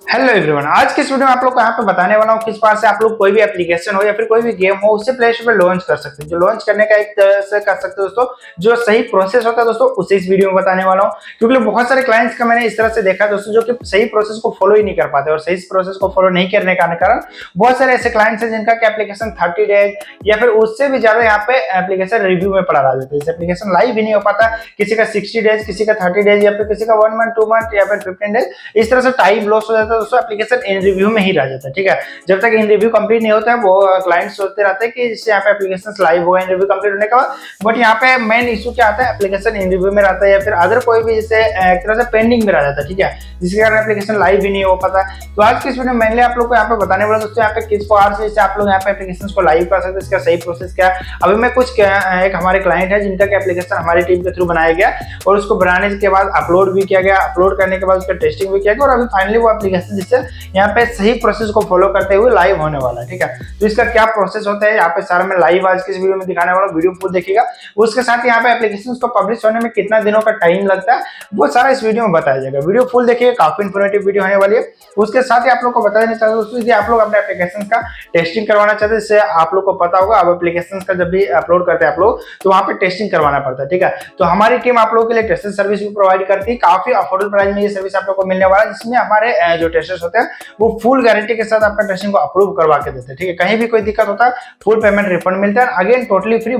Hello everyone, आज की इस वीडियो में आप लोग को यहाँ पे बताने वाला हूँ किस बार से आप लोग कोई भी एप्लीकेशन हो या फिर कोई भी गेम हो उससे प्ले स्टोर पे लॉन्च कर सकते हैं। जो लॉन्च करने का एक तरह से कर सकते हो दोस्तों, जो सही प्रोसेस होता है दोस्तों उसे इस वीडियो में बताने वाला हूँ। क्योंकि बहुत सारे क्लाइंट्स का मैंने इस तरह से देखा दोस्तों जो कि सही प्रोसेस को फॉलो ही नहीं कर पाते, और सही प्रोसेस को फॉलो नहीं करने का कारण बहुत सारे ऐसे क्लाइंट्स हैं जिनका एप्लीकेशन 30 डेज या फिर उससे भी ज्यादा यहाँ पे एप्लीकेशन रिव्यू में पड़ा रह जाता है। एप्लीकेशन लाइव ही नहीं हो पाता, किसी का 60 डेज, किसी का 30 डेज या फिर किसी का 1 मंथ 2 मंथ या फिर 15 डेज, इस तरह से टाइम लॉस हो जाता है दोस्तों। एप्लीकेशन इन रिव्यू में ही रह जाता है, ठीक है। जब तक इन रिव्यू कंप्लीट नहीं होता है वो क्लाइंट सोचते रहते हैं कि इससे यहाँ पे एप्लीकेशन लाइव होगा इन रिव्यू कंप्लीट होने के बाद, बट यहाँ पे मेन इशू क्या आता है, एप्लीकेशन इन रिव्यू में रहता है या फिर अदर कोई भी जैसे एक तरह से पेंडिंग में रह जाता है, ठीक है, जिसके कारण एप्लीकेशन लाइव ही नहीं हो पाता। तो आज की इस वीडियो में मैंने आप लोग को यहाँ पे बताने वाला दोस्तों यहाँ पे किस प्रकार से आप लोग यहाँ पे एप्लीकेशन को लाइव कर सकते हैं, इसका सही प्रोसेस क्या है। अभी मैं कुछ एक हमारे क्लाइंट है जिनका एप्लीकेशन हमारी टीम के थ्रू बनाया गया और उसको बनाने के बाद अपलोड भी किया गया, अपलोड करने के बाद उसका टेस्टिंग भी किया गया और अभी फाइनली वो एप्लीकेशन जिससे यहाँ पे सही प्रोसेस को फॉलो करते हुए लाइव होने वाला है, ठीक है। तो इसका क्या प्रोसेस होता है यहाँ पे सारा मैं लाइव आज की इस वीडियो में दिखाने वाला हूँ, वीडियो फुल देखिएगा। उसके साथ यहाँ पे एप्लीकेशन को पब्लिश होने में कितना दिनों का टाइम लगता है वो सारा इस वीडियो में बताया जाएगा। वीडियो फुल देखिए, काफी इन्फॉर्मेटिव वीडियो होने वाली है। उसके साथ ही आप लोग को बता देना चाहता हूँ दोस्तों, यदि आप लोग अपने एप्लीकेशन का टेस्टिंग करवाना चाहते हैं, जिससे आप लोग को पता होगा अब एप्लीकेशन का जब भी अपलोड करते हैं आप लोग तो वहाँ पे टेस्टिंग करवाना पड़ता है, ठीक है। तो हमारी टीम आप लोगों के लिए टेस्टिंग सर्विस भी प्रोवाइड करती है, काफी अफोर्डेबल प्राइस में ये सर्विस आप लोग को मिलने वाला है, जिसमें हमारे जो टेस्टर्स होते हैं वो फुल गारंटी के साथ आपका टेस्टिंग को अप्रूव करवा के देते हैं, ठीक है। कहीं भी कोई दिक्कत होता है फुल पेमेंट रिफंड मिलता है, अगेन टोटली फ्री,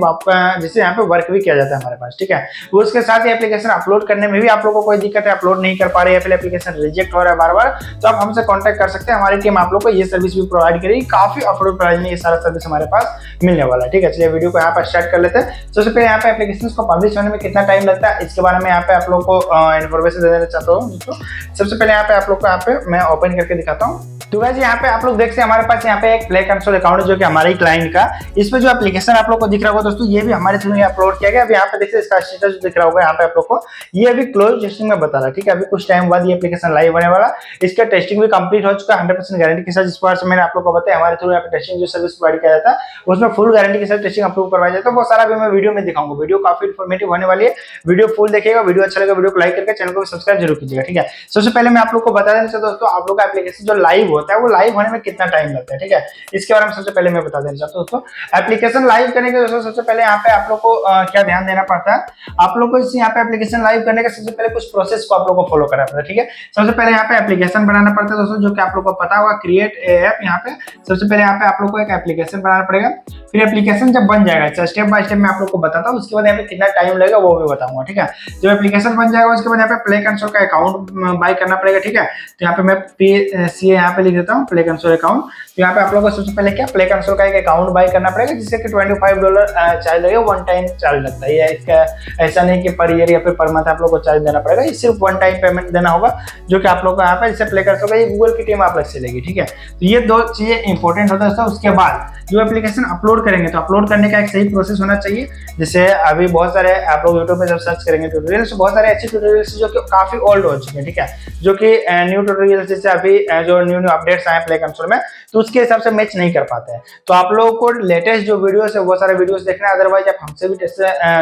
जिससे यहाँ पे वर्क भी किया जाता है हमारे पास, ठीक है। उसके साथ ही एप्लीकेशन अपलोड करने में भी आप लोगों को कोई दिक्कत है, अपलोड नहीं कर पा रहे या फिर एप्लीकेशन रिजेक्ट हो रहा है बार बार, तो आप हमसे कॉन्टैक्ट कर सकते हैं। हमारी टीम आप लोग को ये सर्विस भी प्रोवाइड करेगी, काफी अफोर्डेबल प्राइस में ये सारा सर्विस हमारे पास मिलने वाला है, ठीक है। चलिए वीडियो को यहाँ पर स्टार्ट कर लेते हैं। सबसे पहले यहाँ पे एप्लीकेशन को पब्लिश होने में कितना टाइम लगता है इसके बारे में यहाँ पे आप लोग को इन्फॉर्मेशन दे देना चाहता हूँ दोस्तों। सबसे पहले यहाँ पे आप लोग को यहाँ पे मैं ओपन करके दिखाता हूँ। तो गाइस यहाँ पे आप लोग देख सकते हैं हमारे पास यहाँ पे एक प्ले कंसोल अकाउंट है जो कि हमारे क्लाइंट का, इसमें जो एप्लीकेशन आप लोग को दिख रहा होगा दोस्तों ये भी हमारे थ्रू में अपलोड किया गया। अब यहाँ पे देखिए इसका स्टेटस दिख रहा होगा यहाँ पे आप लोग को, ये अभी क्लोज टेस्टिंग में बता रहा है, ठीक है। अभी कुछ टाइम बाद ये एप्लीकेशन लाइव होने वाला, इसका टेस्टिंग भी कंप्लीट हो चुका है 100% गारंटी के साथ। जिस बार से मैंने आप लोग को बताया हमारे थ्रू यहाँ पे टेस्टिंग जो सर्विस प्रोवाइड किया जाता है उसमें फुल गारंटी के साथ टेस्टिंग अप्रूव करवाया जाता है, वो सारा भी मैं वीडियो में दिखाऊंगा। वीडियो काफी इन्फॉर्मेटिव होने वाली है, वीडियो फुल देखिएगा। वीडियो अच्छा लगा वीडियो को लाइक करके चैनल को सब्सक्राइब जरूर कीजिएगा, ठीक है। सबसे पहले मैं आप लोग को बता देना चाहता हूं दोस्तों, आप लोग का एप्लीकेशन जो लाइव होता है वो लाइव होने में कितना टाइम लगता है, ठीक है। इसके बारे में सबसे पहले मैं बता देना चाहता हूँ दोस्तों। एप्लीकेशन लाइव करने के दोस्तों सबसे पहले यहाँ पे आप लोग को क्या ध्यान देना पड़ता है, आप लोग को इस यहाँ पे एप्लीकेशन लाइव करने के सबसे पहले कुछ प्रोसेस को आप लोग को फॉलो करना पड़ता है, ठीक है। सबसे पहले यहाँ पे एप्लीकेशन बनाना पड़ता है दोस्तों, जो कि आप लोग को पता होगा क्रिएट ऐप। यहाँ पे सबसे पहले यहाँ पे आप लोग को एक एप्लीकेशन बनाना पड़ेगा, फिर एप्लीकेशन जब बन जाएगा स्टेप बाय स्टेप मैं आप लोग को बताता हूँ, उसके बाद यहाँ पे कितना टाइम लगेगा वो भी बताऊंगा, ठीक है। जब एप्लीकेशन बन जाएगा उसके बाद यहाँ पे प्ले कंसोल का अकाउंट बाय करना पड़ेगा, ठीक है। तो यहाँ पे मैं PCA यहाँ पे लिख देता हूँ, प्ले कंसोल अकाउंट। तो यहाँ पे आप लोग को सबसे पहले क्या प्ले कंसोल का एक अकाउंट बाय करना पड़ेगा, जिससे कि $25 चार्ज लगेगा, वन टाइम चार्ज लगता है। इसका ऐसा नहीं कि पर ईयर या फिर पर मंथ आप लोग को चार्ज देना पड़ेगा, ये सिर्फ वन टाइम पेमेंट देना होगा, जो कि आप लोग को यहाँ पे जैसे प्ले कंसोल का ये गूगल की टीम आप लोग से लेगी, ठीक है। तो ये दो चीजें इंपॉर्टेंट होता है। उसके बाद जो एप्लीकेशन अपलोड करेंगे तो अपलोड करने का एक सही प्रोसेस होना चाहिए। जैसे अभी बहुत सारे आप लोग यूट्यूब पे जब सर्च करेंगे ट्यूटोरियल्स, बहुत सारे अच्छे ट्यूटोरियल्स जो कि काफी ओल्ड हो चुके हैं, ठीक है, जो कि न्यू ट्यूटोरियल्स जैसे अभी जो न्यू अपडेट्स आए प्ले कंसोल में तो उसके हिसाब से मैच नहीं कर पाते हैं। तो आप लोगों को लेटेस्ट जो वीडियोस है वो सारे वीडियोस देखना है, अदरवाइज आप हमसे भी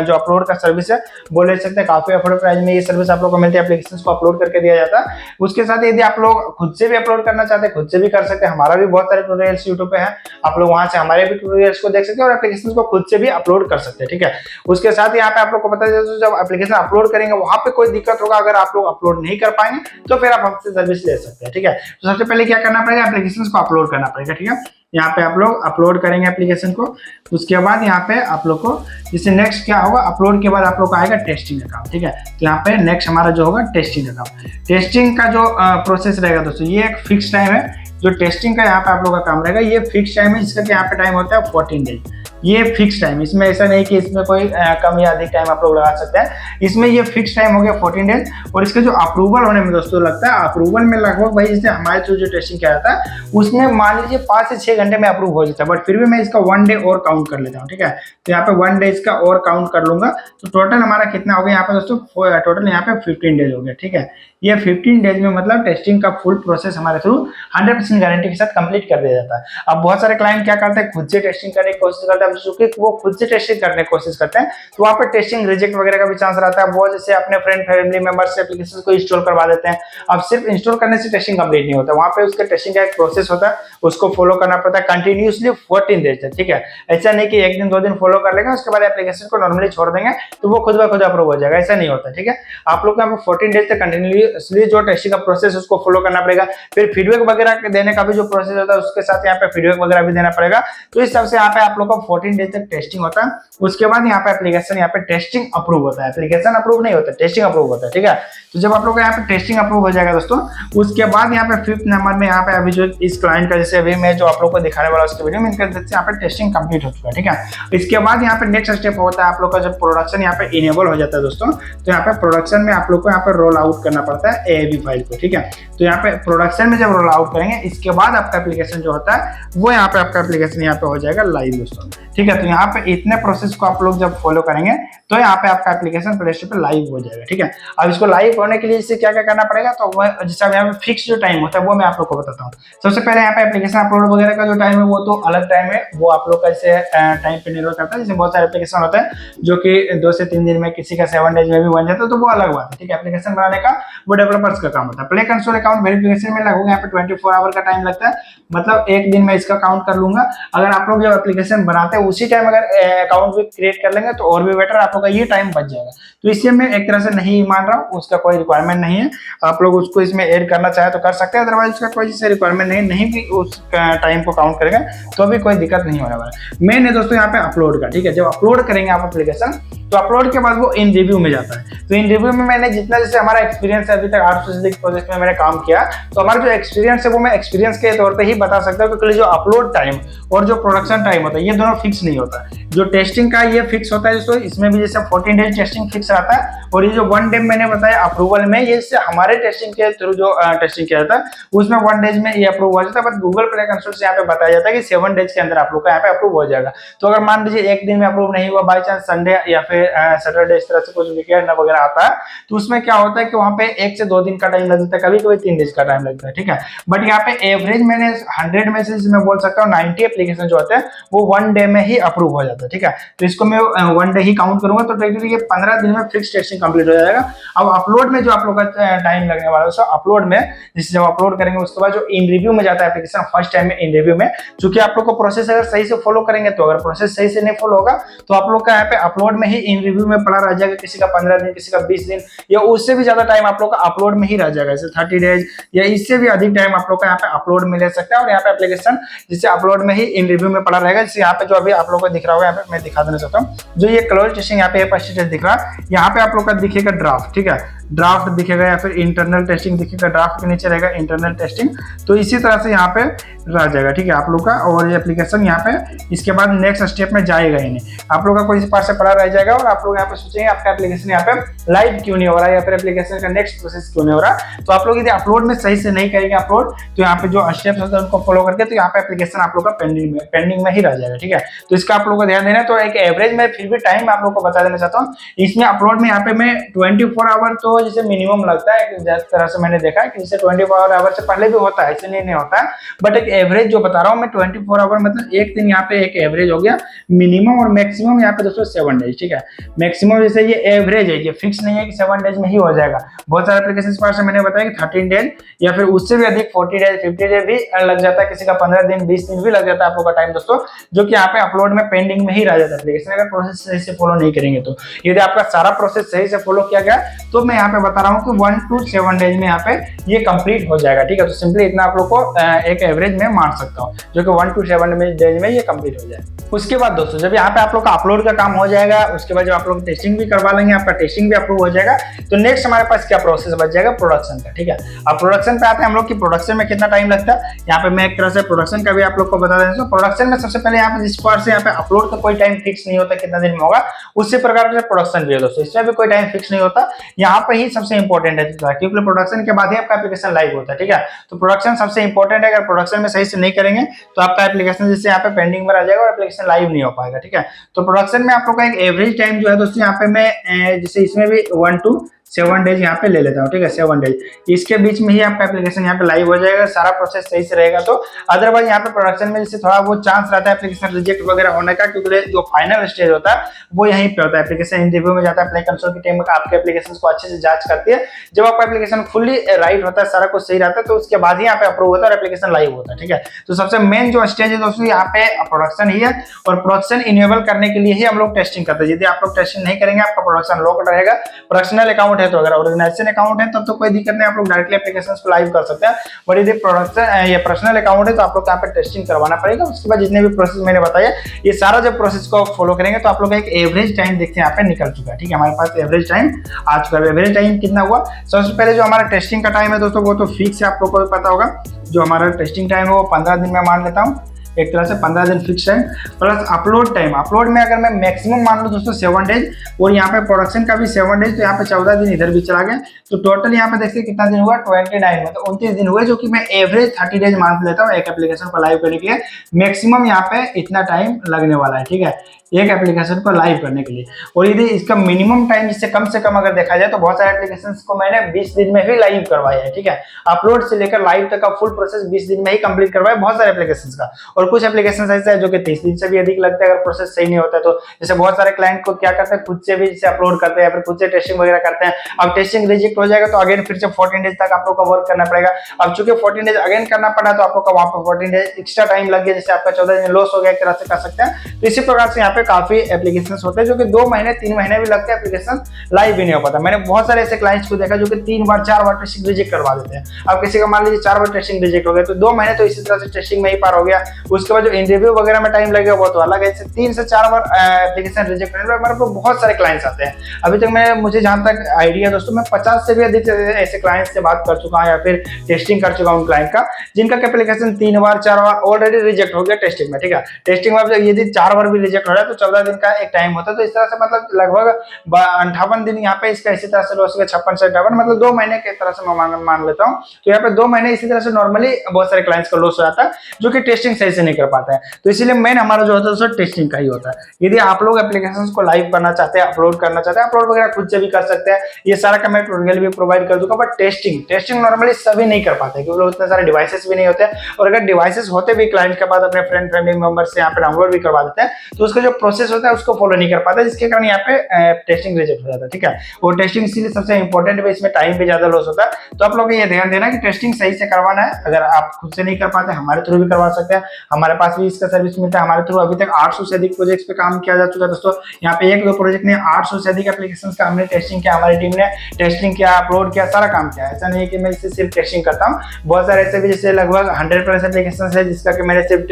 जो अपलोड का सर्विस है वो ले सकते हैं। काफी अफोर्डेबल प्राइस में ये सर्विस आप लोग को मिलती है, एप्लीकेशन को अपलोड करके दिया जाता है। उसके साथ यदि आप लोग खुद से भी अपलोड करना चाहते हैं खुद से भी कर सकते हैं, हमारा भी बहुत सारे ट्यूटोरियल्स यूट्यूब पे है, आप लोग वहां से हमारे भी ट्यूटोरियल्स को देख सकते हैं और एप्लीकेशन को खुद से भी अपलोड कर सकते हैं, ठीक है। उसके साथ यहाँ पे आप लोग को पता चले जब एप्लीकेशन अपलोड करेंगे वहां पे कोई दिक्कत होगा, अगर आप लोग अपलोड नहीं कर पाएंगे तो फिर आप हमसे सर्विस ले सकते हैं, ठीक है। तो सबसे पहले क्या करना पड़ेगा, एप्लीकेशन को अपलोड करना पड़ेगा, ठीक है। यहाँ पे आप लोग अपलोड करेंगे एप्लीकेशन को, उसके बाद यहाँ पे आप लोग को जैसे नेक्स्ट क्या होगा, अपलोड के बाद आप लोग को आएगा टेस्टिंग अकाउंट, ठीक है। तो यहाँ पे नेक्स्ट हमारा जो होगा टेस्टिंग अकाउंट। टेस्टिंग का जो प्रोसेस रहेगा दोस्तों ये एक फिक्स टाइम है, जो टेस्टिंग का यहाँ पे आप लोग का काम रहेगा ये फिक्स टाइम है, जिसका यहाँ पे टाइम होता है 14 डेज। ये फिक्स टाइम, इसमें ऐसा नहीं कि इसमें कोई कम या अधिक टाइम आप लोग लगा सकते हैं, इसमें ये फिक्स टाइम हो गया 14 डेज। और इसका जो अप्रूवल होने में दोस्तों लगता है, अप्रूवल में लगभग भाई जैसे हमारे थ्रू जो टेस्टिंग किया जाता है उसमें मान लीजिए 5 से 6 घंटे में अप्रूव हो जाता है, बट फिर भी मैं इसका 1 डे और काउंट कर लेता हूँ, ठीक है। तो यहाँ पे 1 डे इसका और काउंट कर लूंगा, तो टोटल हमारा कितना हो गया यहाँ पे दोस्तों, टोटल यहाँ पे 15 डेज हो गया, ठीक है। ये 15 डेज में मतलब टेस्टिंग का फुल प्रोसेस हमारे थ्रू 100% गारंटी के साथ कंप्लीट कर दिया जाता है। अब बहुत सारे क्लाइंट क्या करते हैं, खुद से टेस्टिंग करने की कोशिश करते हैं, चूंकि वो खुद से टेस्टिंग करने की कोशिश करते हैं तो वहाँ पे टेस्टिंग रिजेक्ट वगैरह का भी चांस रहता है। वो जैसे अपने फ्रेंड फैमिली मेंबर्स से एप्लीकेशन को इंस्टॉल करवा देते हैं। अब सिर्फ इंस्टॉल करने से टेस्टिंग कंप्लीट नहीं होता, वहाँ पे उसके टेस्टिंग का एक प्रोसेस होता है, उसको फॉलो करना पड़ता है कंटिन्यूसली 14 डेज तक, ठीक है। ऐसा नहीं कि एक दिन दो दिन फॉलो कर लेंगे उसके बाद एप्लीकेशन को नॉर्मली छोड़ देंगे तो वो खुद ब खुद अप्रूव हो जाएगा, ऐसा नहीं होता, ठीक है। आप लोग को यहाँ पे 14 डेज तक कंटिन्यूसली जो टेस्टिंग का प्रोसेस है उसको फॉलो करना पड़ेगा। फिर फीडबैक वगैरह देने का भी जो प्रोसेस होता है उसके साथ यहाँ पे फीडबैक वगैरह भी देना पड़ेगा। तो इस सबसे यहाँ पे आप लोग का 14 डेज तक टेस्टिंग होता है। उसके बाद यहाँ पे एप्लीकेशन यहाँ पे टेस्टिंग अप्रूव होता है, एप्लीकेशन अप्रूव नहीं होता, टेस्टिंग अप्रूव होता है, ठीक है। तो जब आप लोग का यहाँ पे टेस्टिंग अप्रूव हो जाएगा दोस्तों, उसके बाद यहाँ पे 5th नंबर में यहाँ पे अभी जो इस क्लाइंट का जैसे अभी मैं जो आप लोग को दिखाने वाला उसके वीडियो में इनका यहाँ पे टेस्टिंग कंप्लीट हो चुका है, ठीक है। इसके बाद यहाँ पे नेक्स्ट स्टेप होता है आप लोग का जब प्रोडक्शन यहाँ पे इनेबल हो जाता है दोस्तों, तो यहाँ पे प्रोडक्शन में आप लोग को यहाँ पे रोल आउट करना पड़ता है AAV फाइल को, ठीक है। तो यहाँ पे प्रोडक्शन में जब रोल आउट करेंगे इसके बाद आपका एप्लीकेशन जो होता है वो यहाँ पे आपका एप्लीकेशन यहाँ पे हो जाएगा लाइव दोस्तों, ठीक है। तो यहाँ पे इतने प्रोसेस को आप लोग जब फॉलो करेंगे तो यहाँ पे आपका एप्लीकेशन प्ले स्टोर पे लाइव हो जाएगा, ठीक है। अब इसको लाइव होने के लिए इससे क्या क्या करना पड़ेगा, तो जैसे यहाँ पे फिक्स जो टाइम होता है वो मैं आप लोग को बताता हूँ। सबसे पहले यहाँ पे एप्लीकेशन अपलोड वगैरह का जो टाइम है वो तो अलग टाइम है, वो आप लोग का जैसे टाइम पे निर्भर करता है। जैसे बहुत सारे एप्लीकेशन होते हैं जो कि 2 से 3 दिन में, किसी का 7 डेज में भी बन जाता है, तो वो अलग बात है, ठीक है। एप्लीकेशन बनाने का वो डेवलपर्स का काम होता है। प्ले कंसोल अकाउंट वेरिफिकेशन में लगभग यहाँ पे 24 आवर का टाइम लगता है, मतलब एक दिन में इसका काउंट कर लूंगा। अगर आप लोग जब एप्लीकेशन बनाते हैं उसी टाइम अगर अकाउंट भी क्रिएट कर लेंगे तो और भी बेटर, आप लोग का ये टाइम बच जाएगा। तो इससे मैं एक तरह से नहीं मान रहा हूँ, उसका कोई रिक्वायरमेंट नहीं है। आप लोग उसको इसमें ऐड करना चाहे तो कर सकते हैं, अदरवाइज उसका कोई जैसे रिक्वायरमेंट नहीं भी उस टाइम को काउंट करेंगे तो भी कोई दिक्कत नहीं होने वाला। मेन है दोस्तों यहाँ पे अपलोड का, ठीक है। जब अपलोड करेंगे आप एप्लीकेशन तो अपलोड के बाद वो इन रिव्यू में जाता है। तो इन रिव्यू में मैंने जितना जैसे हमारा एक्सपीरियंस है, अभी तक 800 से अधिक प्रोजेक्ट में मैंने काम किया, तो हमारा जो एक्सपीरियंस है वो मैं एक्सपीरियंस के तौर पे ही बता सकता हूँ, क्योंकि जो अपलोड टाइम और जो प्रोडक्शन टाइम होता है ये दोनों फिक्स नहीं होता। जो टेस्टिंग का ये फिक्स होता है दोस्तों, इसमें भी जैसे 14 डेज टेस्टिंग फिक्स रहता है, और ये जो 1 डे मैंने बताया अप्रूवल में, ये इससे हमारे टेस्टिंग के थ्रू जो टेस्टिंग किया जाता है उसमें 1 डेज में ये अप्रूव हो जाता है। बट गूगल प्ले कंसोल से यहाँ पे बताया जाता है कि 7 डेज के अंदर आप लोग का यहाँ पे अप्रूव हो जाएगा। तो अगर मान लीजिए एक दिन में अप्रूव नहीं हुआ, बाई चांस संडे या फिर सैटरडे इस तरह से कुछ वीकेंड वगैरह आता है, तो उसमें क्या होता है कि वहाँ पे 1 से 2 दिन का टाइम लगता है, कभी कभी 3 डेज का टाइम लगता है, ठीक है। बट यहाँ पे एवरेज मैंने 100 में से मैं बोल सकता हूँ 90 एप्लीकेशन जो होते हैं वो 1 डे में ही अप्रूव हो जाता है, ठीक है। तो इसको मैं 1 डे ही काउंट करूंगा, तो टेक्निकली ये 15 दिन में फिक्स टेस्टिंग कंप्लीट हो जाएगा। अब अपलोड में जो आप लोग का टाइम लगने वाला है, सो अपलोड में जैसे जब अपलोड करेंगे उसके बाद जो इन रिव्यू में जाता है एप्लीकेशन फर्स्ट टाइम में इन रिव्यू में, चूंकि आप लोग को प्रोसेस अगर सही से फॉलो करेंगे, तो अगर प्रोसेस सही से नहीं फॉलो होगा तो आप लोग का यहाँ पे अपलोड में ही इन रिव्यू में पड़ा रह जाएगा। किसी का 15 दिन, किसी का 20 दिन या उससे भी ज्यादा टाइम आप लोग का अपलोड में ही रह जाएगा, जैसे 30 डेज या इससे भी अधिक टाइम आप लोग का यहाँ पे अपलोड में ले सकता है। और यहाँ पे एप्लीकेशन जिससे अपलोड में ही इन रिव्यू में पड़ा रहेगा। जैसे यहाँ पे जो अभी आप लोग को दिख रहा होगा, यहाँ पे मैं दिखा देना चाहता हूँ, जो ये क्लोज टेस्टिंग यहाँ पे स्टेटस दिख रहा है, यहाँ पे आप लोग का दिखेगा ड्राफ्ट, ठीक है, ड्राफ्ट दिखेगा या फिर इंटरनल टेस्टिंग दिखेगा, ड्राफ्ट के नीचे रहेगा इंटरनल टेस्टिंग। तो इसी तरह से यहाँ पे रह जाएगा, ठीक है, आप लोग का। और ये एप्लीकेशन यहाँ पे इसके बाद नेक्स्ट स्टेप में जाएगा ही नहीं, आप लोग का कोई इस पास से पड़ा रह जाएगा। और आप लोग यहाँ पे सोचेंगे आपका एप्लीकेशन यहाँ पे लाइव क्यों नहीं हो रहा है, या फिर एप्लीकेशन का नेक्स्ट प्रोसेस क्यों नहीं हो रहा। तो आप लोग यदि अपलोड में सही से नहीं करेंगे अपलोड, तो यहाँ पे जो स्टेप्स होते हैं उनको फॉलो करके, तो यहाँ पे एप्लीकेशन आप लोग का पेंडिंग में ही रह जाएगा, ठीक है। तो इसका आप लोग को ध्यान देना है। तो एक एवरेज में फिर भी टाइम आप लोग को बता देना चाहता हूँ, इसमें अपलोड में यहाँ पे मैं 24 आवर तो जैसे मिनिमम लगता है, जिस तरह से मैंने देखा है कि जैसे 24 आवर से पहले भी होता है, ऐसे नहीं होता है। बट एक एवरेज जो बता रहा हूँ मैं 24 आवर मतलब एक दिन यहाँ पे एक एवरेज हो गया, मिनिमम और मैक्सिमम यहाँ पे दोस्तों 7 डेज, ठीक है। मैक्सिमम जैसे ये एवरेज है, ये फिक्स नहीं है कि 7 डेज में ही हो जाएगा। बहुत सारे एप्लीकेशन पर से मैंने बताया कि 13 डेज या फिर उससे भी अधिक 40 डेज 50 डेज भी लग जाता है, किसी का 15 दिन 20 दिन भी लग जाता है आप लोग का टाइम दोस्तों, जो कि यहाँ पे अपलोड में पेंडिंग में ही रह जाता है एप्लीकेशन, अगर प्रोसेस सही से फॉलो नहीं करेंगे तो। यदि आपका सारा प्रोसेस सही से फॉलो किया गया तो मैं यहाँ पे बता रहा हूँ कि 1 to 7 डेज में यहाँ पे ये कंप्लीट हो जाएगा, ठीक है। तो सिंपली इतना आप लोग को एक एवरेज में मान सकता हूँ, जो कि 1 to 7 डेज में ये कंप्लीट हो जाए। उसके बाद दोस्तों जब यहाँ पे आप लोग का अपलोड का काम हो जाएगा, उसके बाद जब आप लोग टेस्टिंग भी करवा लेंगे, आपका टेस्टिंग भी अप्रूव हो जाएगा, तो नेक्स्ट हमारे पास क्या प्रोसेस बच जाएगा, प्रोडक्शन का, ठीक है। अब प्रोडक्शन पे आते हैं हम लोग की प्रोडक्शन में कितना टाइम लगता है। यहाँ पे मैं एक तरह से प्रोडक्शन का भी आप लोग को बता दें। तो प्रोडक्शन में सबसे पहले यहाँ पे जिस पार्ट से यहाँ पे अपलोड का कोई टाइम फिक्स नहीं होता कितना दिन में होगा, उसी प्रकार से प्रोडक्शन भी है दोस्तों, इसमें भी कोई टाइम फिक्स नहीं होता। यहाँ पे ही सबसे इंपॉर्टेंट है, क्योंकि प्रोडक्शन के बाद ही आपका एप्लीकेशन लाइव होता है, ठीक है। तो प्रोडक्शन सबसे इंपॉर्टेंट है, अगर प्रोडक्शन में सही से नहीं करेंगे तो आपका एप्लीकेशन जैसे यहाँ पे पेंडिंग में रह जाएगा और एप्लीकेशन लाइव नहीं हो पाएगा, ठीक है। तो प्रोडक्शन में आप लोग का एक एवरेज टाइम जो है दोस्तों, यहाँ पे मैं जैसे इसमें भी 1 to 7 डेज यहाँ पे ले लेता हूँ, ठीक है 7 डेज। इसके बीच में ही आपका एप्लीकेशन यहाँ पे लाइव हो जाएगा, सारा प्रोसेस सही से रहेगा तो। अदरवाइज यहाँ पे प्रोडक्शन में जैसे थोड़ा बहुत चांस रहता है एप्लीकेशन रिजेक्ट वगैरह होने का, क्योंकि जो फाइनल स्टेज होता है वो यहीं पे होता है। एप्लीकेशन इंटरव्यू में जाता है, प्ले कंसोल की टीम आपके एप्लीकेशन को अच्छे से जांच करती है। जब आपका एप्लीकेशन फुल्ली राइट होता है, सारा कुछ सही रहता है, तो उसके बाद ही यहाँ पे अप्रूव होता है और एप्लीकेशन लाइव होता है, ठीक है। तो सबसे मेन जो स्टेज है दोस्तों यहाँ पे प्रोडक्शन ही है, और प्रोडक्शन इनेबल करने के लिए ही हम लोग टेस्टिंग करते हैं। यदि आप लोग टेस्टिंग नहीं करेंगे, आपका प्रोडक्शन लॉक्ड रहेगा। पर्सनल अकाउंट है तो, अगर ऑर्गेनाइजेशन अकाउंट है तब तो कोई दिक्कत नहीं, आप लोग डायरेक्टली एप्लीकेशन को लाइव कर सकते हैं। बट यदि प्रोडक्शन ये पर्सनल अकाउंट है तो आप लोग यहाँ पे टेस्टिंग करवाना पड़ेगा। उसके बाद जितने भी प्रोसेस मैंने बताया, ये सारा जब प्रोसेस को फॉलो करेंगे तो आप लोग का एक एवरेज टाइम देखते हैं यहाँ पे निकल चुका है, ठीक है। हमारे पास एवरेज टाइम आ चुका है। एवरेज टाइम कितना हुआ? सबसे पहले जो हमारा टेस्टिंग का टाइम है दोस्तों, वो तो फिक्स है, आप लोग को भी पता होगा। जो हमारा टेस्टिंग टाइम है वो 15 दिन में मान लेता हूँ, एक तरह से 15 दिन fix time. Plus upload time, upload में अगर मैं मैक्सिमम मान लूँ दोस्तों 7 डेज, और यहाँ पे प्रोडक्शन का भी 7 डेज, तो यहाँ पे 14 दिन इधर भी चला गया। तो टोटल यहाँ पे देखिए कितना दिन हुआ, 29 मतलब 29 दिन हुए, जो कि मैं एवरेज 30 डेज मान लेता हूँ एक एप्लीकेशन को लाइव करने के लिए। मैक्सिमम यहाँ पे इतना टाइम लगने वाला है, ठीक है, एक एप्लीकेशन को लाइव करने के लिए। और यदि इसका मिनिमम टाइम जिससे कम से कम अगर देखा जाए तो बहुत सारे एप्लीकेशंस को मैंने 20 दिन में भी लाइव करवाया है, ठीक है। अपलोड से लेकर लाइव तक का फुल प्रोसेस 20 दिन में ही कंप्लीट करवाया बहुत सारे एप्लीकेशंस का। और कुछ एप्लीकेशंस ऐसे है जो कि 30 दिन से भी अधिक लगता है अगर प्रोसेस सही नहीं होता है तो। जैसे बहुत सारे क्लाइंट को क्या करते हैं, खुद से भी जैसे अपलोड करते हैं, फिर खुद से टेस्टिंग वगैरह करते हैं। अब टेस्टिंग रिजेक्ट हो जाएगा तो अगेन फिर से 14 डेज तक आप लोग का वर्क करना पड़ेगा। अब चूंकि 14 डेज अगेन करना पड़ा तो आप लोग का वहां पर 14 डेज एक्स्ट्रा टाइम लग गया, जैसे आपका 14 दिन लॉस हो गया, एक तरह से कह सकते हैं। तो इसी प्रकार से यहाँ पे काफी एप्लीकेशन होते हैं जो कि 2 महीने 3 महीने भी लगते हैं, एप्लीकेशन लाइव भी नहीं हो पाता। मैंने बहुत सारे ऐसे क्लाइंट्स को देखा जो कि 3 बार 4 बार टेस्टिंग रिजेक्ट करवा देते हैं। अब किसी का मान लीजिए 4 बार टेस्टिंग रिजेक्ट हो गया तो 2 महीने तो इसी तरह से टेस्टिंग में ही पार हो गया। उसके बाद जो इंटरव्यू वगैरह में टाइम लगेगा वो तो अलग है। 3 से 4 बार एप्लीकेशन रिजेक्ट करने में हमारे पास बहुत सारे क्लाइंट्स आते हैं। अभी तक मुझे जहां तक आइडिया दोस्तों, मैं 50 से भी अधिक ऐसे क्लाइंट्स से बात कर चुका हूं या फिर टेस्टिंग कर चुका हूं क्लाइंट का, जिनका एप्लीकेशन 3 बार 4 बार ऑलरेडी रिजेक्ट हो गया टेस्टिंग में, ठीक है। टेस्टिंग में यदि 4 बार भी रिजेक्ट हो रहा है तो 14 दिन का एक टाइम होता है। तो इस तरह से मतलब लगभग 58 दिन यहाँ पे इसका इसी तरह से लॉस हो गया, 56 से 58 मतलब 2 महीने की तरह से मैं मान लेता हूँ। तो यहाँ पे 2 महीने इसी तरह से नॉर्मली बहुत सारे क्लाइंट्स का लॉस हो जाता है जो कि टेस्टिंग सही से नहीं कर पाता है। तो इसीलिए मेन हमारा जो होता है टेस्टिंग का ही होता है। यदि आप लोग एप्लीकेशंस को लाइव करना चाहते हैं, अपलोड करना चाहते हैं, अपलोड वगैरह खुद से भी कर सकते हैं, ये सारा का मैं ट्यूटोरियल भी प्रोवाइड कर दूंगा। बट टेस्टिंग नॉर्मली सभी नहीं कर पाते क्योंकि उतने सारे डिवाइसेस भी नहीं होते हैं, और अगर डिवाइसेस होते भी क्लाइंट के पास अपने फ्रेंड फैमिली मेंबर से यहाँ पे डाउनलोड भी करवा देते हैं तो उसका जो प्रोसेस होता है उसको फॉलो नहीं कर पाता, जिसके कारण यहाँ पे टेस्टिंग रिजेक्ट हो जाता है, ठीक है। और टेस्टिंग इसीलिए सबसे इंपॉर्टेंट है, इसमें टाइम भी ज्यादा लॉस होता है। तो आप लोग ये ध्यान देना कि टेस्टिंग सही से करवाना है। अगर आप खुद से नहीं कर पाते हमारे थ्रू भी करवा सकते हैं, हमारे पास भी इसका सर्विस मिलता है। हमारे थ्रू अभी तक 800 से अधिक प्रोजेक्ट्स पे काम किया जा चुका है दोस्तों। यहाँ पे 1-2 प्रोजेक्ट नहीं, 800 से अधिक एप्लीकेशंस का हमने टेस्टिंग किया, हमारी टीम ने टेस्टिंग किया, अपलोड किया, सारा काम किया। ऐसा नहीं है कि मैं इसे सिर्फ टेस्टिंग करता हूँ, बहुत सारे ऐसे भी जैसे लगभग 100+ एप्लीकेशन है जिसका कि मैंने सिर्फ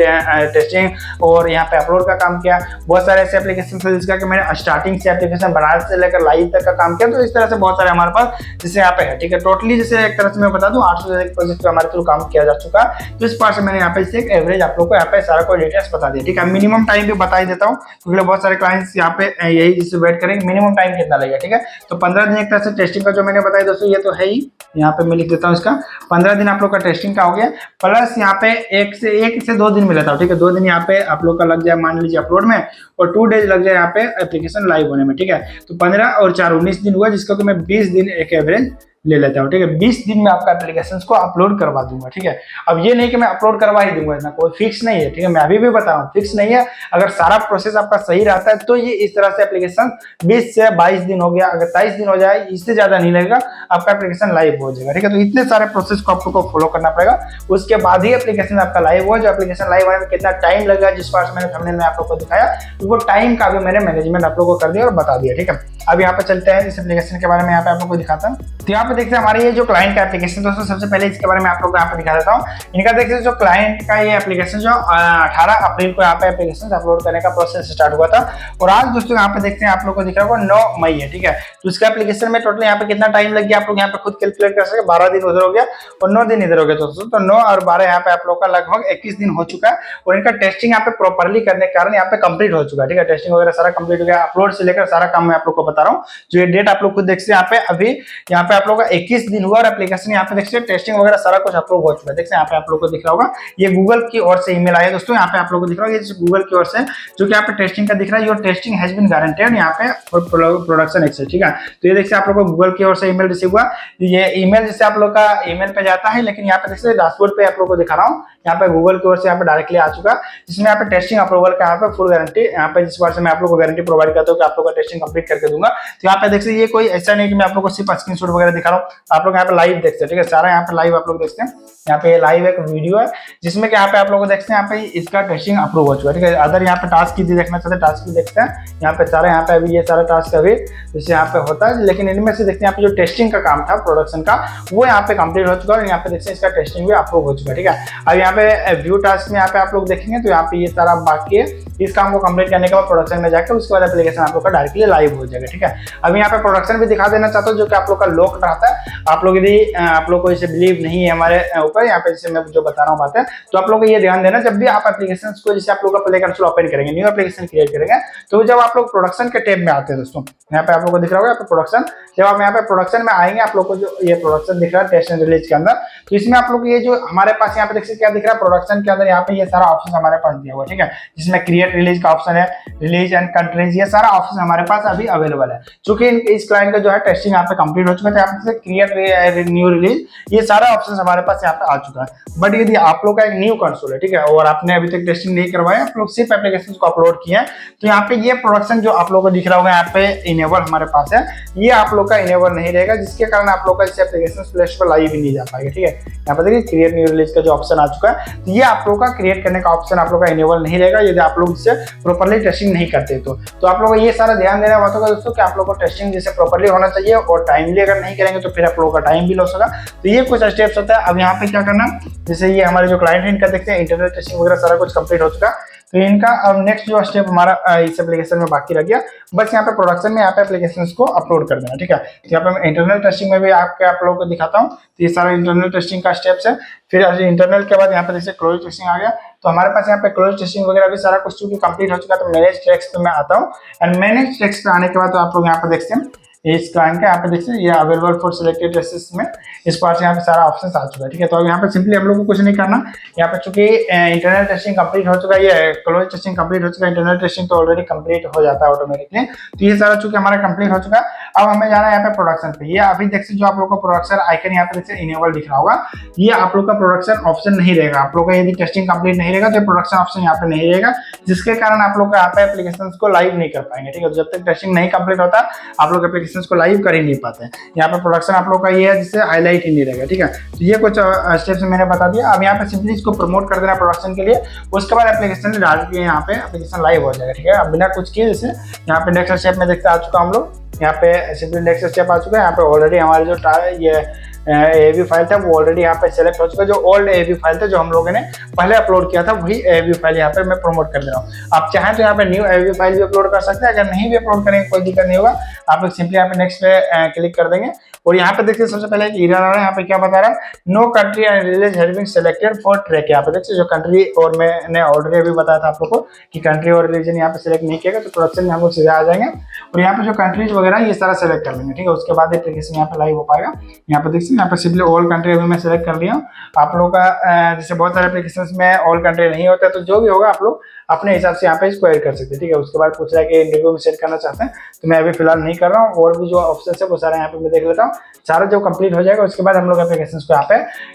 टेस्टिंग और यहाँ पे अपलोड का काम किया। बहुत सारे ऐसे एप्लीकेशन है जिसका कि मैंने स्टार्टिंग से एप्लीकेशन बनाने से लेकर लाइव तक का काम किया। तो इस तरह से बहुत सारे हमारे पास जैसे यहाँ पे है, ठीक है। टोटली जैसे एक तरह से मैं बता दूं 800 से अधिक प्रोजेक्ट पे हमारे थ्रू काम किया जा चुका है। तो इस पार्ट से मैंने यहाँ पे एक एवरेज आप लोग को यहाँ पे सारा कोई डिटेल्स बता दिया, ठीक है। मिनिमम टाइम भी बता ही देता हूँ क्योंकि बहुत सारे क्लाइंट्स यहाँ पे यही जिससे वेट करेंगे मिनिमम टाइम कितना लगेगा, ठीक है। तो 15 दिन एक तरह से टेस्टिंग का जो मैंने बताया दोस्तों ये तो है ही, यहाँ पे मैं लिख देता हूँ इसका 15 दिन आप लोग का टेस्टिंग का हो गया। प्लस यहाँ पे 1 से 2 दिन में लेता हूँ, ठीक है। 2 दिन यहाँ पे आप लोग का लग जाए मान लीजिए अपलोड में, और 2 डेज लग जाए यहाँ पे एप्लीकेशन लाइव होने में, ठीक है। तो 15 और 4 19 दिन हुआ, जिसका कि मैं 20 दिन एक एवरेज ले लेता हूँ, ठीक है। 20 दिन में आपका एप्लीकेशंस को अपलोड करवा दूंगा, ठीक है। अब ये नहीं कि मैं अपलोड करवा ही दूंगा, इतना कोई फिक्स नहीं है, ठीक है। मैं अभी भी बता रहा हूँ फिक्स नहीं है। अगर सारा प्रोसेस आपका सही रहता है तो ये इस तरह से एप्लीकेशन 20 से 22 दिन हो गया, अगर 23 दिन हो जाए इससे ज्यादा नहीं लगेगा, आपका एप्लीकेशन लाइव हो जाएगा, ठीक है। तो इतने सारे प्रोसेस को आपको फॉलो करना पड़ेगा, उसके बाद ही एप्लीकेशन आपका लाइव हो। जो एप्लीकेशन लाइव होने में कितना टाइम लगेगा, जिस पार्ट मैंने थंबनेल में आप लोग को दिखाया, तो वो टाइम का भी मैंने मैनेजमेंट आप लोग को कर दिया और बता दिया, ठीक है। अब यहाँ पे चलते हैं इस एप्लीकेशन के बारे में, यहाँ पे आप लोग को दिखाता हूँ। तो यहाँ पे देखते हैं हमारे ये जो क्लाइंट का एप्लीकेशन दोस्तों, सबसे पहले इसके बारे में आप लोग को यहाँ पे दिखा देता हूँ। इनका देखिए जो क्लाइंट का ये एप्लीकेशन जो 18 अप्रैल को यहाँ पे एप्लीकेशन अपलोड करने का प्रोसेस स्टार्ट हुआ था, और आज दोस्तों यहाँ पे देखते हैं आप लोग को दिख रहा होगा 9 मई है, ठीक है। तो इसका एप्लीकेशन में टोटल यहाँ पे कितना टाइम लग गया आप लोग यहाँ पे खुद कैलकुलेट कर सकते। 12 दिन उधर हो गया और 9 दिन इधर हो गया दोस्तों। तो 9 और 12 यहाँ पे आप लोग का लगभग 21 दिन हो चुका है, और इनका टेस्टिंग यहाँ पे प्रॉपरली करने के कारण यहाँ पे कंप्लीट हो चुका है, ठीक है। टेस्टिंग वगैरह सारा कंप्लीट हो गया, अपलोड से लेकर सारा काम मैं आप लोग को बता रहा हूँ। जो ये डेट आप लोग खुद देखते हैं यहाँ पे, अभी यहाँ पे आप लोग का 21 दिन हुआ और एप्लीकेशन यहाँ पे देखिए टेस्टिंग वगैरह सारा कुछ अप्रूव हो चुका है। देखिए यहाँ पे आप लोग को दिख रहा होगा, ये गूगल की ओर से ईमेल आया दोस्तों, यहाँ पे आप लोग को दिख रहा होगा ये गूगल की ओर से, जो कि यहाँ पे टेस्टिंग का दिख रहा है, your testing has been guaranteed यहाँ पे प्रोडक्शन एक्सेस, ठीक है। तो ये देखिए आप लोग को गूगल की ओर से ईमेल रिसीव हुआ। ये ईमेल जैसे आप लोग का ईमेल पे जाता है, लेकिन यहाँ पे देखिए डैशबोर्ड पे आप लोग को दिखा रहा हूँ, यहाँ पे गूगल की ओर से यहाँ पे डायरेक्टली आ चुका, जिसमें यहाँ पे टेस्टिंग अप्रूवल का यहाँ पे फुल गारंटी, यहाँ पे जिस बार से मैं आप लोग को गारंटी प्रोवाइड करता हूँ कि आप लोग का टेस्टिंग कंप्लीट करके दूंगा। तो यहाँ पे देखिए ये कोई ऐसा नहीं कि मैं आप लोग को सिर्फ स्क्रीनशॉट वगैरह दिखा रहा हूँ, आप लोग यहाँ पे लाइव देखते हैं, ठीक है। सारा यहाँ पे लाइव आप लोग देखते हैं, यहाँ पे लाइव एक वीडियो है जिसमें कि यहाँ पे आप लोग को देखते हैं, यहाँ पे इसका टेस्टिंग अप्रूव हो चुका है, ठीक है। अदर यहाँ पे टास्क की देखना चाहते हैं, टास्क की देखते हैं, यहाँ पे सारे यहाँ पे अभी ये सारा टास्क अभी जैसे यहाँ पे होता है, लेकिन इनमें से देखते हैं यहाँ पे जो टेस्टिंग का काम था प्रोडक्शन का वो यहाँ पे कंप्लीट हो चुका है और यहाँ पे देखते हैं इसका टेस्टिंग भी अप्रूव हो चुका है, ठीक है। अब यहाँ पे व्यू टास्क में यहाँ पे आप लोग देखेंगे तो यहाँ पे ये सारा बाकी है, इस काम को कंप्लीट करने के बाद प्रोडक्शन में जाकर उसके बाद एप्लीकेशन आप लोग का डायरेक्टली लाइव हो जाएगा, ठीक है। अब यहाँ पे प्रोडक्शन भी दिखा देना चाहता हूँ जो कि आप लोग का लॉक रहता है। आप लोग यदि आप लोग को इसे बिलीव नहीं है हमारे ऊपर, यहाँ पे जैसे मैं जो बता रहा हूँ बात है, तो आप लोग को ये ध्यान देना जब भी आप एप्लीकेशन को जैसे आप लोग का प्ले कंसोल ओपन करेंगे, न्यू एप्लीकेशन क्रिएट करेंगे, तो जब आप लोग प्रोडक्शन के टैब में आते हैं दोस्तों, यहाँ पे आप लोग को दिख रहा होगा यहाँ पे प्रोडक्शन, जब आप यहाँ पे प्रोडक्शन में आएंगे आप लोग को जो ये प्रोडक्शन दिख रहा है टेस्ट एंड रिलीज के अंदर, तो इसमें आप लोग ये जो हमारे पास यहाँ पे देखिए क्या दिख रहा है प्रोडक्शन के अंदर, यहाँ पे ये सारा ऑप्शन हमारे पास दिया हुआ है, ठीक है। जिसमें क्रिएट रिलीज का ऑप्शन है, रिलीज एंड कंट्रीज, ये सारा ऑप्शन हमारे पास अभी अवेलेबल है। चूंकि इस क्लाइंट का जो है टेस्टिंग यहाँ पे कंप्लीट हो चुका है, यहाँ पे क्रिएट न्यू रिलीज, ये सारा ऑप्शन हमारे पास यहाँ पे आ चुका है। बट यदि आप लोग का एक न्यू कंसोल है, ठीक है, और आपने अभी तक टेस्टिंग नहीं करवाया, आप लोग सिर्फ एप्लीकेशन को अपलोड किए हैं, तो यहाँ पे ये प्रोडक्शन जो आप लोग को दिख रहा होगा यहाँ पे इनेबल हमारे पास है, ये आप लोग का इनेबल नहीं रहेगा, जिसके कारण आप लोग का इस एप्लीकेशन प्ले स्टोर पर लाइव ही नहीं जा पाएगा, ठीक है। यहाँ पे देखिए क्रिएट न्यू रिलीज का जो ऑप्शन आ चुका है, तो ये आप लोग का क्रिएट करने का ऑप्शन आप लोग का इनेबल नहीं रहेगा यदि आप लोग इसे प्रॉपर्ली टेस्टिंग नहीं करते तो आप लोग को ये सारा ध्यान देना बात होगा दोस्तों कि आप लोग को टेस्टिंग जैसे प्रॉपर्ली होना चाहिए और टाइमली अगर नहीं करेंगे तो फिर आप लोगों का टाइम भी लॉस होगा। तो ये कुछ स्टेप्स होता है। अब यहाँ पे क्या करना, जैसे ये हमारे जो क्लाइंट है इनका देखते हैं इंटरनेट टेस्टिंग वगैरह सारा कुछ कंप्लीट हो चुका, तो इनका अब नेक्स्ट जो स्टेप हमारा इस एप्लीकेशन में बाकी रह गया, बस यहाँ पे प्रोडक्शन में यहाँ पे एप्लीकेशन को अपलोड कर देना, ठीक है। तो यहाँ पे मैं इंटरनल टेस्टिंग में भी आप लोगों को दिखाता हूँ, तो ये सारा इंटरनल टेस्टिंग का स्टेप्स है। फिर इंटरनल के बाद यहाँ पे जैसे क्लोज टेस्टिंग आ गया, तो हमारे पास यहाँ पे क्लोज टेस्टिंग वगैरह भी सारा कुछ चूंकि कंप्लीट हो चुका है, तो मैनेज टेक्स्ट पे मैं आता हूँ एंड मैनेज टेक्स्ट पे आने के बाद तो आप लोग यहाँ पे देखते हैं इस क्लाइंट का यहाँ पे देखते हैं ये अवेलेबल फॉर सिलेक्टेड टेस्ट्स में इस पार्ट से यहाँ पे सारा ऑप्शन आ चुका है, ठीक है। तो अब यहाँ पे सिंपली हम लोग को कुछ नहीं करना, यहाँ पे चूंकि इंटरनल टेस्टिंग कंप्लीट हो चुका है, ये क्लोज टेस्टिंग कंप्लीट हो चुका है, इंटरनल टेस्टिंग तो ऑलरेडी कंप्लीट हो जाता है ऑटोमेटिकली, तो ये सारा चूंकि हमारा कंप्लीट हो चुका है। अब हमें जाना है यहाँ पे प्रोडक्शन पे, ये अभी देखिए जो आप लोग को प्रोडक्शन आइकन यहाँ पे देखिए इनेबल दिख रहा होगा, ये आप लोग का प्रोडक्शन ऑप्शन नहीं रहेगा, आप लोग का यदि टेस्टिंग कंप्लीट नहीं रहेगा तो प्रोडक्शन ऑप्शन यहाँ पे नहीं रहेगा, जिसके कारण आप लोग का यहाँ पे एप्लीकेशन को लाइव नहीं कर पाएंगे, ठीक है। जब तक टेस्टिंग नहीं कंप्लीट होता आप लोग एप्लीकेशन को लाइव कर ही नहीं पाते हैं। यहाँ पे प्रोडक्शन आप लोग का ये है जिससे हाईलाइट ही नहीं रहेगा, ठीक है। तो ये कुछ स्टेप्स मैंने बता दिया। अब यहाँ पे सिंपली इसको प्रमोट कर देना प्रोडक्शन के लिए, उसके बाद एप्लीकेशन डाल के यहाँ पे एप्लीकेशन लाइव हो जाएगा, ठीक है। अब बिना कुछ किए जैसे यहाँ पे नेक्स्ट स्टेप में देखते आ चुका हम लोग, यहाँ पे सिंपली नेक्स्ट स्टेप आ चुका है, यहाँ पे ऑलरेडी हमारे जो ये AAV फाइल था वो ऑलरेडी यहाँ पे सेलेक्ट हो चुका है, जो ओल्ड AAV फाइल था जो हम लोगों ने पहले अपलोड किया था वही AAV फाइल यहाँ पे मैं प्रमोट कर दे रहा हूँ। आप चाहें तो यहाँ पे न्यू AAV फाइल भी अपलोड कर सकते हैं, अगर नहीं भी अपलोड करेंगे कोई दिक्कत नहीं होगा, आप लोग सिंपली यहाँ पे नेक्स्ट पे क्लिक कर देंगे और यहाँ पे देखिए सबसे पहले एक एरर आ रहा है, यहाँ पे क्या बता रहा है, no country and release has been selected for track. यहाँ पे देखिए जो कंट्री और मैंने ऑलरेडी अभी बताया था आप लोग को कि कंट्री और रिलीजन यहाँ पे सिलेक्ट नहीं किया तो प्रोडक्शन में हम लोग सीधे आ जाएंगे और यहाँ पे जो कंट्रीज वगैरह ये सारा सेलेक्ट कर लेंगे, ठीक है। उसके बाद एप्लीकेशन यहाँ पे लाइव हो पाएगा। यहाँ पे देखिए यहाँ पे सिंपली ऑल कंट्री अभी मैं सेलेक्ट कर लिया हूँ। आप लोग का जैसे बहुत सारे एप्लीकेशन में ऑल कंट्री नहीं होता, तो जो भी होगा आप लोग अपने हिसाब से यहाँ पे इसको ऐड कर सकते हैं, ठीक है। उसके बाद पूछ रहा है कि इंटरव्यू में सेट करना चाहते हैं, तो मैं अभी फिलहाल नहीं कर रहा हूँ, और भी जो ऑप्शन है वो सारा यहाँ पे मैं देख लेता हूँ। सारा जो कंप्लीट हो जाएगा उसके बाद हम लोग एप्लीकेशन को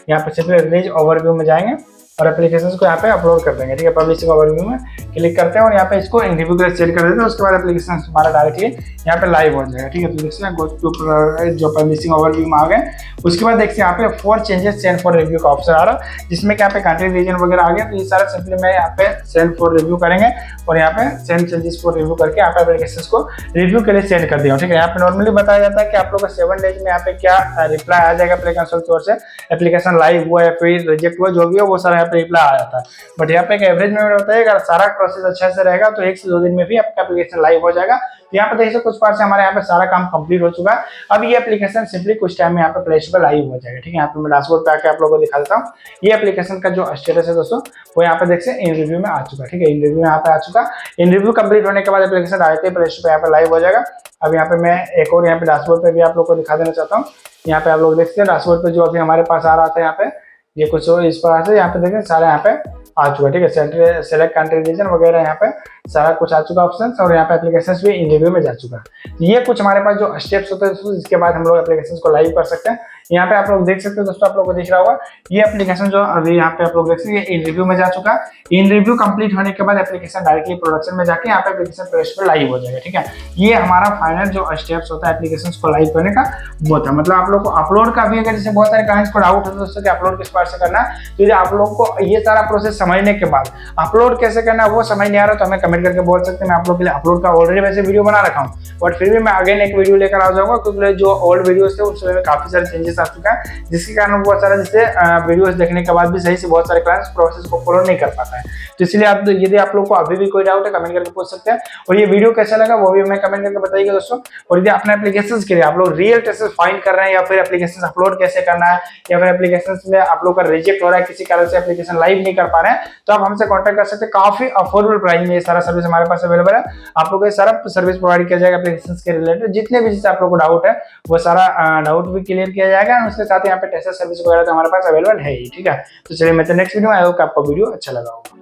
यहाँ पे सिंपली रिलीज ओवरव्यू में जाएंगे और एप्लीकेशन को यहाँ पे अपलोड कर देंगे, ठीक है। पब्लिशिंग ओवरव्यू में क्लिक करते हैं और यहाँ पे इसको इंटरव्यू के लिए सेट कर देते हैं। उसके बाद एप्लीकेशन हमारा डायरेक्टली यहाँ पे लाइव हो जाएगा, ठीक है। तो देखिए जो पब्लिशिंग ओवरव्यू में आ गए, उसके बाद देखिए यहाँ पे 4 चेंजेस सेंड फॉर रिव्यू का ऑप्शन आ रहा है, जिसमें कि यहाँ पे कंट्री रीजन वगैरह आ गया। तो ये सारा सिंपली मैं यहाँ पे सेंड फॉर रिव्यू करेंगे और यहाँ पे सेंड चेंजेस फॉर रिव्यू करके यहाँ पे एप्लीकेशन को रिव्यू के लिए सेंड कर दिया, ठीक है। यहाँ पे नॉर्मली बताया जाता है कि आप लोग का 7 डेज में यहाँ पे क्या रिप्लाई आ जाएगा एप्लीकेशन की ओर से, एप्लीकेशन लाइव हुआ है फिर रिजेक्ट हुआ जो भी हो वो सारा यहाँ पे रिप्लाई आ जाता है। बट यहाँ पे एक एवरेज में बताइए, अगर सारा प्रोसेस अच्छे से रहेगा तो 1 से 2 दिन में भी आपका एप्लीकेशन लाइव हो जाएगा। तो यहाँ पे देखिए कुछ पार्ट से हमारे यहाँ पे सारा काम कंप्लीट हो चुका है। अब ये एप्लीकेशन सिंपली कुछ टाइम में यहाँ पे प्ले स्टोर पर लाइव हो जाएगा। ठीक है, यहाँ पे मैं डैशबोर्ड पे आके आप लोगों को दिखा देता हूँ। ये एप्लीकेशन का जो स्टेटस है दोस्तों, वो यहाँ पे देख सकते इन रिव्यू में आ चुका है। ठीक है, इन रिव्यू यहाँ पे आ चुका। इन रिव्यू कंप्लीट होने के बाद एप्लीकेशन डायरेक्टली प्ले स्टोर पे यहाँ पे लाइव हो जाएगा। अब यहाँ पे मैं एक और यहाँ पे डैशबोर्ड पे भी आप लोग को दिखा देना चाहता हूँ। यहाँ पे आप लोग देखते हैं डैशबोर्ड पे जो अभी हमारे पास आ रहा था, यहाँ पे ये कुछ इस प्रकार से यहाँ पे देखें सारा यहाँ पे आ चुका है। ठीक है, सेलेक्ट कंट्री रीजन वगैरह यहाँ पे सारा कुछ आ चुका ऑप्शन, और यहाँ पे एप्लीकेशन भी इन रिव्यू में जा चुका है। ये कुछ हमारे पास जो स्टेप्स होते हैं जिसके बाद हम लोग एप्लीकेशन को लाइव कर सकते हैं। यहाँ पे आप लोग देख सकते हो दोस्तों, आप लोग को दिख रहा होगा ये एप्लीकेशन जो अभी यहाँ पे आप लोग देख सकते हैं इन रिव्यू में जा चुका है। इन रिव्यू कंप्लीट होने के बाद एप्लीकेशन डायरेक्टली प्रोडक्शन में जाके यहाँ पे एप्लीकेशन प्ले स्टोर पर लाइव हो जाएगा। ठीक है, ये हमारा फाइनल जो स्टेप्स होता है एप्लीकेशन को लाइव करने का वो था। मतलब आप लोग को अपलोड का भी अगर जैसे बहुत सारे क्लाइंट्स को डाउट होता है दोस्तों कि अपलोड किस पार्ट से करना है, तो आप लोग को ये सारा प्रोसेस समझने के बाद अपलोड कैसे करना है वो समझ नहीं आ रहा तो हमें कमेंट करके बोल सकते हैं। मैं आप लोग के लिए अपलोड का ऑलरेडी वैसे वीडियो बना रखा हूँ, बट फिर भी मैं अगेन एक वीडियो लेकर आ जाऊंगा, क्योंकि जो ओल्ड वीडियोस थे उसमें काफी सारे चेंजेस आ चुका है, जिसके कारण बहुत सारा जैसे वीडियोस देखने के बाद भी सही से बहुत सारे क्लाइंट्स प्रोसेस को फॉलो नहीं कर पाता है। तो इसलिए आप यदि आप लोग को अभी भी कोई डाउट है कमेंट करके पूछ सकते हैं। और ये वीडियो कैसा लगा वो भी हमें कमेंट करके बताइएगा दोस्तों। और यदि अपने एप्लीकेशंस के लिए आप लोग रियल टेस्ट फाइंड कर रहे हैं, या फिर एप्लीकेशन अपलोड कैसे करना है, या फिर एप्लीकेशन में आप लोग का रिजेक्ट हो रहा है, किसी कारण से एप्लीकेशन लाइव नहीं कर पा रहे हैं, तो आप हमसे कॉन्टैक्ट कर सकते हैं। काफी अफोर्डेबल प्राइस में ये सारा सर्विस हमारे पास अवेलेबल है। आप लोग को सारा सर्विस प्रोवाइड किया जाएगा एप्लीकेशन के रिलेटेड। जितने भी आप लोग को डाउट है वो सारा डाउट भी क्लियर किया जाएगा। उसके साथ यहाँ पे टेस्ट सर्विस वगैरह तो हमारे पास अवेलेबल है ही। ठीक है, तो चलिए मिलते हैं नेक्स्ट वीडियो में। आई होप आपको वीडियो अच्छा लगा होगा।